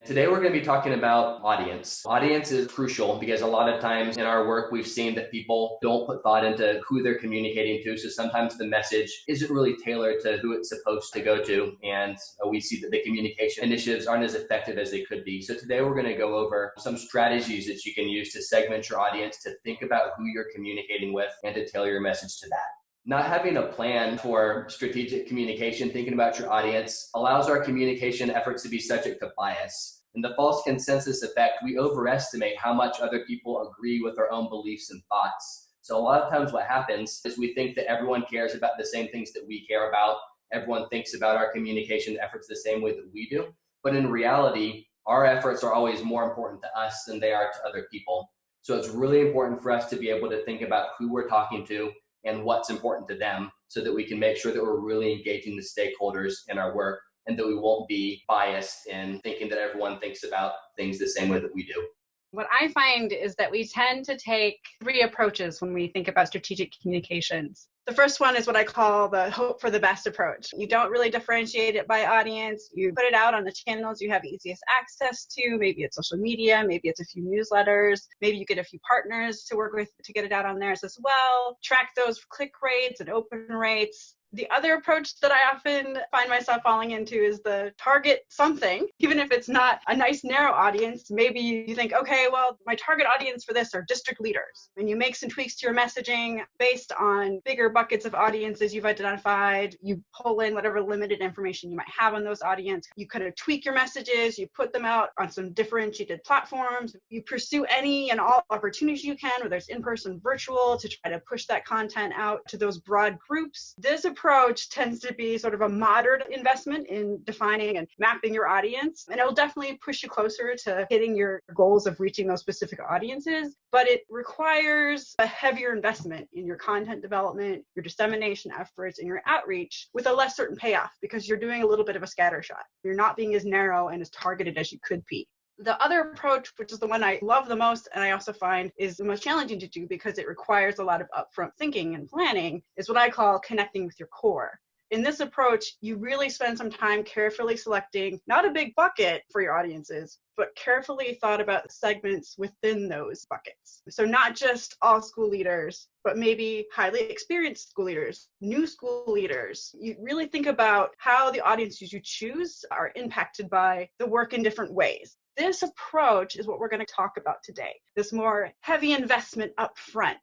Today, we're going to be talking about audience. Audience is crucial because a lot of times in our work, we've seen that people don't put thought into who they're communicating to. So sometimes the message isn't really tailored to who it's supposed to go to. And we see that the communication initiatives aren't as effective as they could be. So today, we're going to go over some strategies that you can use to segment your audience, to think about who you're communicating with, and to tailor your message to that. Not having a plan for strategic communication, thinking about your audience, allows our communication efforts to be subject to bias. In the false consensus effect, we overestimate how much other people agree with our own beliefs and thoughts. So a lot of times what happens is we think that everyone cares about the same things that we care about. Everyone thinks about our communication efforts the same way that we do. But in reality, our efforts are always more important to us than they are to other people. So it's really important for us to be able to think about who we're talking to and what's important to them so that we can make sure that we're really engaging the stakeholders in our work and that we won't be biased in thinking that everyone thinks about things the same way that we do. What I find is that we tend to take three approaches when we think about strategic communications. The first one is what I call the hope for the best approach. You don't really differentiate it by audience. You put it out on the channels you have easiest access to. Maybe it's social media, maybe it's a few newsletters, maybe you get a few partners to work with to get it out on theirs as well. Track those click rates and open rates. The other approach that I often find myself falling into is the target something, even if it's not a nice narrow audience. Maybe you think, okay, well, my target audience for this are district leaders. And you make some tweaks to your messaging based on bigger buckets of audiences you've identified. You pull in whatever limited information you might have on those audience. You kind of tweak your messages. You put them out on some differentiated platforms. You pursue any and all opportunities you can, whether it's in-person, virtual, to try to push that content out to those broad groups. This approach tends to be sort of a moderate investment in defining and mapping your audience, and it'll definitely push you closer to hitting your goals of reaching those specific audiences, but it requires a heavier investment in your content development, your dissemination efforts, and your outreach with a less certain payoff because you're doing a little bit of a scatter shot. You're not being as narrow and as targeted as you could be. The other approach, which is the one I love the most and I also find is the most challenging to do because it requires a lot of upfront thinking and planning, is what I call connecting with your core. In this approach, you really spend some time carefully selecting not a big bucket for your audiences, but carefully thought about segments within those buckets. So not just all school leaders, but maybe highly experienced school leaders, new school leaders. You really think about how the audiences you choose are impacted by the work in different ways. This approach is what we're going to talk about today, this more heavy investment up front.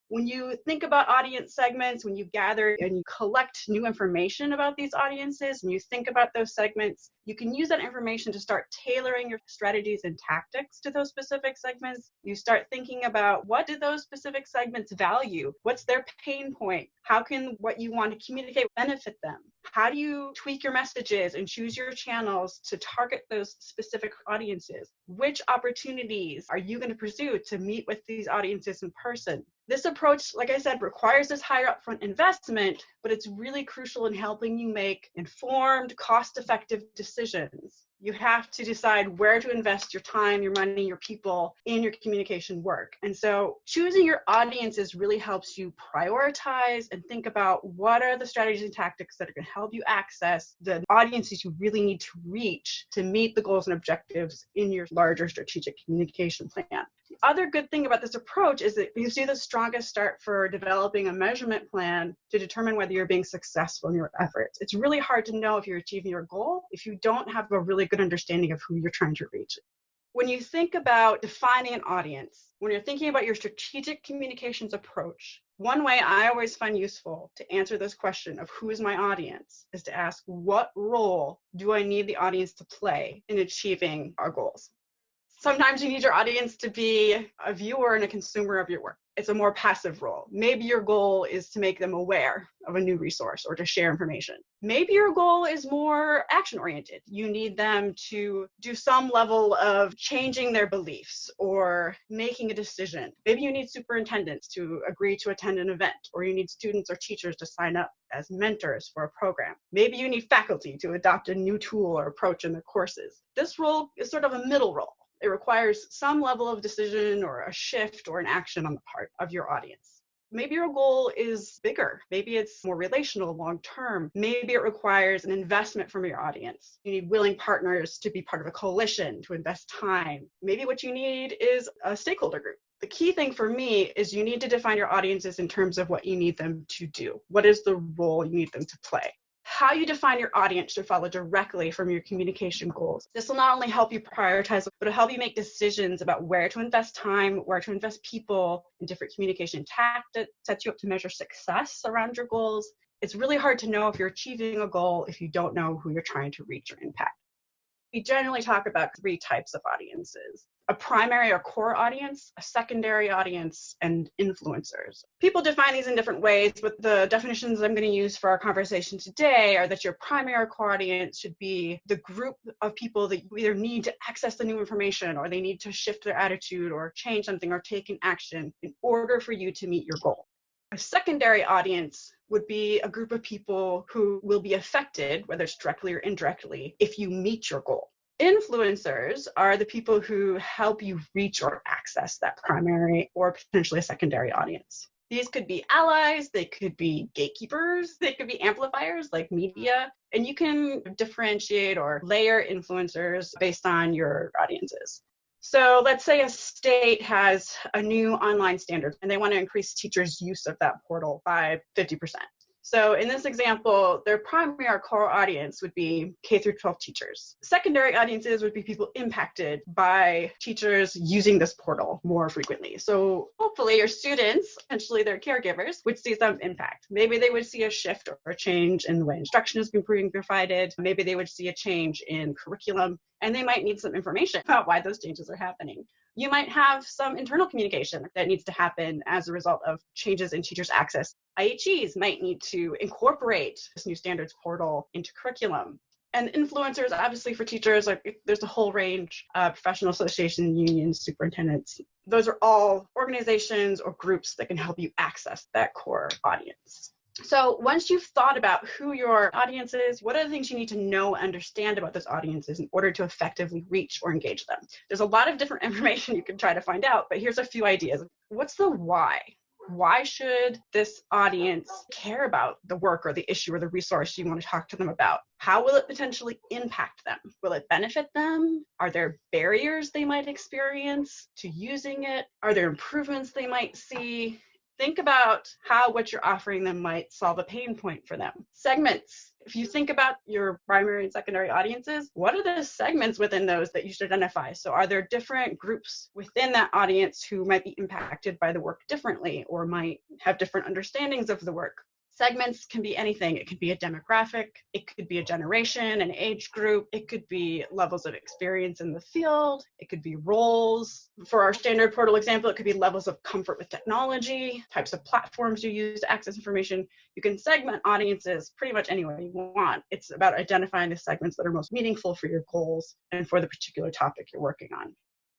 When you think about audience segments, when you gather and you collect new information about these audiences and you think about those segments, you can use that information to start tailoring your strategies and tactics to those specific segments. You start thinking about what do those specific segments value? What's their pain point? How can what you want to communicate benefit them? How do you tweak your messages and choose your channels to target those specific audiences? Which opportunities are you going to pursue to meet with these audiences in person? This approach, like I said, requires this higher upfront investment, but it's really crucial in helping you make informed, cost-effective decisions. You have to decide where to invest your time, your money, your people in your communication work. And so choosing your audiences really helps you prioritize and think about what are the strategies and tactics that are going to help you access the audiences you really need to reach to meet the goals and objectives in your larger strategic communication plan. The other good thing about this approach is that you see the strongest start for developing a measurement plan to determine whether you're being successful in your efforts. It's really hard to know if you're achieving your goal if you don't have a really good understanding of who you're trying to reach. When you think about defining an audience, when you're thinking about your strategic communications approach, one way I always find useful to answer this question of who is my audience is to ask, what role do I need the audience to play in achieving our goals? Sometimes you need your audience to be a viewer and a consumer of your work. It's a more passive role. Maybe your goal is to make them aware of a new resource or to share information. Maybe your goal is more action-oriented. You need them to do some level of changing their beliefs or making a decision. Maybe you need superintendents to agree to attend an event, or you need students or teachers to sign up as mentors for a program. Maybe you need faculty to adopt a new tool or approach in their courses. This role is sort of a middle role. It requires some level of decision or a shift or an action on the part of your audience. Maybe your goal is bigger. Maybe it's more relational, long term. Maybe it requires an investment from your audience. You need willing partners to be part of a coalition, to invest time. Maybe what you need is a stakeholder group. The key thing for me is you need to define your audiences in terms of what you need them to do. What is the role you need them to play? How you define your audience should follow directly from your communication goals. This will not only help you prioritize, but it'll help you make decisions about where to invest time, where to invest people in different communication tactics, sets you up to measure success around your goals. It's really hard to know if you're achieving a goal if you don't know who you're trying to reach or impact. We generally talk about 3 types of audiences: a primary or core audience, a secondary audience, and influencers. People define these in different ways, but the definitions I'm going to use for our conversation today are that your primary or core audience should be the group of people that you either need to access the new information, or they need to shift their attitude or change something or take an action in order for you to meet your goal. A secondary audience would be a group of people who will be affected, whether it's directly or indirectly, if you meet your goal. Influencers are the people who help you reach or access that primary or potentially a secondary audience. These could be allies, they could be gatekeepers, they could be amplifiers like media, and you can differentiate or layer influencers based on your audiences. So let's say a state has a new online standard and they want to increase teachers' use of that portal by 50%. So in this example, their primary or core audience would be K through 12 teachers. Secondary audiences would be people impacted by teachers using this portal more frequently. So hopefully your students, potentially their caregivers, would see some impact. Maybe they would see a shift or a change in the way instruction is being provided. Maybe they would see a change in curriculum, and they might need some information about why those changes are happening. You might have some internal communication that needs to happen as a result of changes in teachers' access. IHEs might need to incorporate this new standards portal into curriculum. And influencers, obviously for teachers, like there's a whole range of professional associations, unions, superintendents. Those are all organizations or groups that can help you access that core audience. So once you've thought about who your audience is, what are the things you need to know and understand about those audiences in order to effectively reach or engage them? There's a lot of different information you can try to find out, but here's a few ideas. What's the why? Why should this audience care about the work or the issue or the resource you want to talk to them about? How will it potentially impact them? Will it benefit them? Are there barriers they might experience to using it? Are there improvements they might see? Think about how what you're offering them might solve a pain point for them. Segments. If you think about your primary and secondary audiences, what are the segments within those that you should identify? So are there different groups within that audience who might be impacted by the work differently or might have different understandings of the work? Segments can be anything. It could be a demographic, it could be a generation, an age group, it could be levels of experience in the field, it could be roles. For our standard portal example, it could be levels of comfort with technology, types of platforms you use to access information. You can segment audiences pretty much any way you want. It's about identifying the segments that are most meaningful for your goals and for the particular topic you're working on.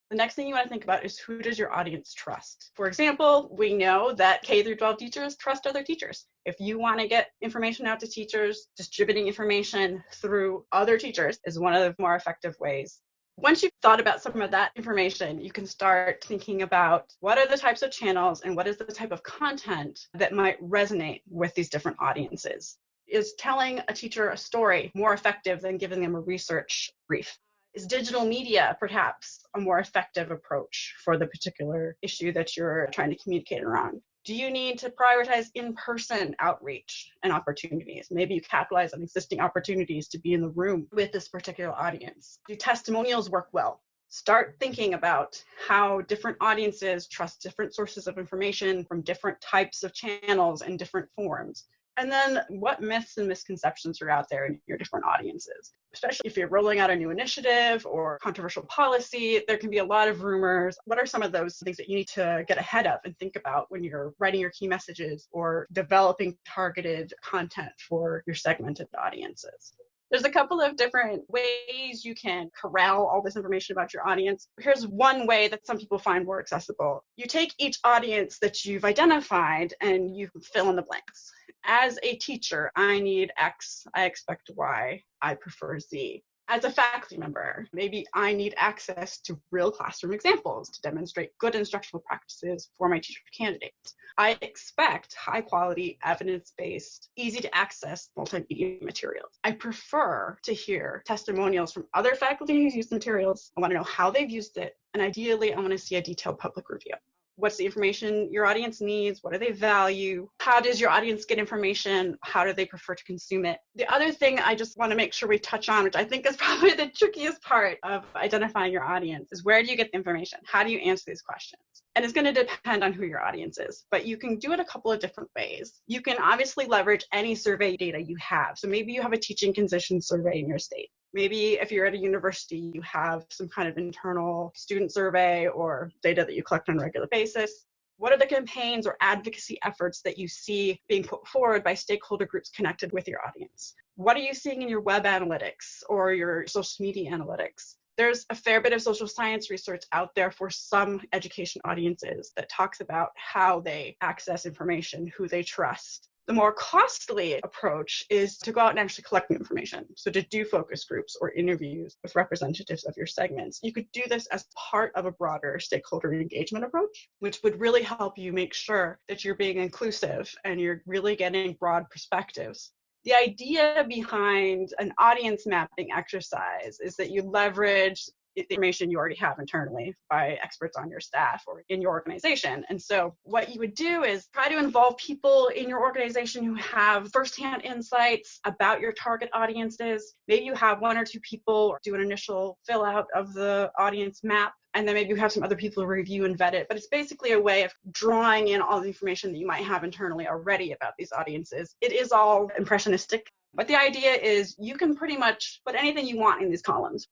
The next thing you want to think about is, who does your audience trust? For example, we know that K through 12 teachers trust other teachers. If you want to get information out to teachers, distributing information through other teachers is one of the more effective ways. Once you've thought about some of that information, you can start thinking about what are the types of channels and what is the type of content that might resonate with these different audiences. Is telling a teacher a story more effective than giving them a research brief? Is digital media perhaps a more effective approach for the particular issue that you're trying to communicate around? Do you need to prioritize in-person outreach and opportunities? Maybe you capitalize on existing opportunities to be in the room with this particular audience. Do testimonials work well? Start thinking about how different audiences trust different sources of information from different types of channels and different forms. And then what myths and misconceptions are out there in your different audiences? Especially if you're rolling out a new initiative or controversial policy, there can be a lot of rumors. What are some of those things that you need to get ahead of and think about when you're writing your key messages or developing targeted content for your segmented audiences? There's a couple of different ways you can corral all this information about your audience. Here's one way that some people find more accessible. You take each audience that you've identified and you fill in the blanks. As a teacher, I need X, I expect Y, I prefer Z. As a faculty member, maybe I need access to real classroom examples to demonstrate good instructional practices for my teacher candidates. I expect high quality, evidence-based, easy to access multimedia materials. I prefer to hear testimonials from other faculty who's used the materials. I want to know how they've used it. And ideally, I want to see a detailed public review. What's the information your audience needs? What do they value? How does your audience get information? How do they prefer to consume it? The other thing I just want to make sure we touch on, which I think is probably the trickiest part of identifying your audience, is where do you get the information? How do you answer these questions? And it's going to depend on who your audience is, but you can do it a couple of different ways. You can obviously leverage any survey data you have. So maybe you have a teaching conditions survey in your state. Maybe if you're at a university, you have some kind of internal student survey or data that you collect on a regular basis. What are the campaigns or advocacy efforts that you see being put forward by stakeholder groups connected with your audience? What are you seeing in your web analytics or your social media analytics? There's a fair bit of social science research out there for some education audiences that talks about how they access information, who they trust. The more costly approach is to go out and actually collect new information. So to do focus groups or interviews with representatives of your segments. You could do this as part of a broader stakeholder engagement approach, which would really help you make sure that you're being inclusive and you're really getting broad perspectives. The idea behind an audience mapping exercise is that you leverage the information you already have internally by experts on your staff or in your organization. And so what you would do is try to involve people in your organization who have firsthand insights about your target audiences. Maybe you have one or two people do an initial fill out of the audience map, and then maybe you have some other people review and vet it. But it's basically a way of drawing in all the information that you might have internally already about these audiences. It is all impressionistic, but the idea is you can pretty much put anything you want in these columns.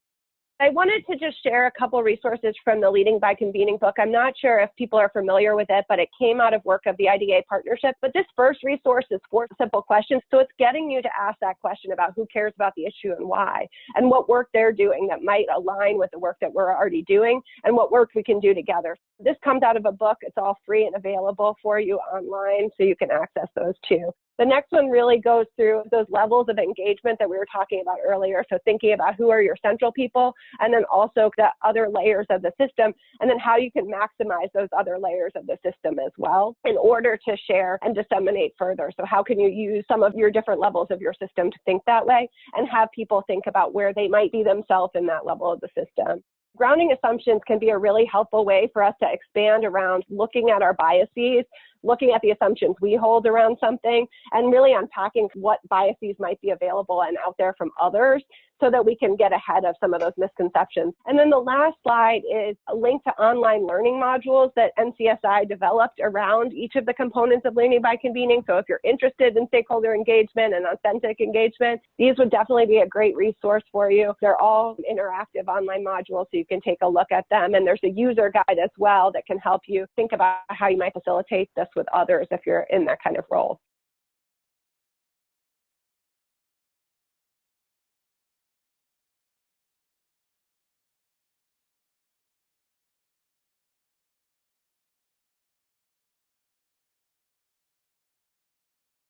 I wanted to just share a couple resources from the Leading by Convening book. I'm not sure if people are familiar with it, but it came out of work of the IDA partnership. But this first resource is 4 simple questions. So it's getting you to ask that question about who cares about the issue and why, and what work they're doing that might align with the work that we're already doing, and what work we can do together. This comes out of a book. It's all free and available for you online, so you can access those too. The next one really goes through those levels of engagement that we were talking about earlier. So thinking about who are your central people, and then also the other layers of the system, and then how you can maximize those other layers of the system as well in order to share and disseminate further. So how can you use some of your different levels of your system to think that way and have people think about where they might be themselves in that level of the system. Grounding assumptions can be a really helpful way for us to expand around looking at our biases, looking at the assumptions we hold around something, and really unpacking what biases might be available and out there from others so that we can get ahead of some of those misconceptions. And then the last slide is a link to online learning modules that NCSI developed around each of the components of Leading by Convening. So if you're interested in stakeholder engagement and authentic engagement, these would definitely be a great resource for you. They're all interactive online modules, so you can take a look at them. And there's a user guide as well that can help you think about how you might facilitate this with others if you're in that kind of role.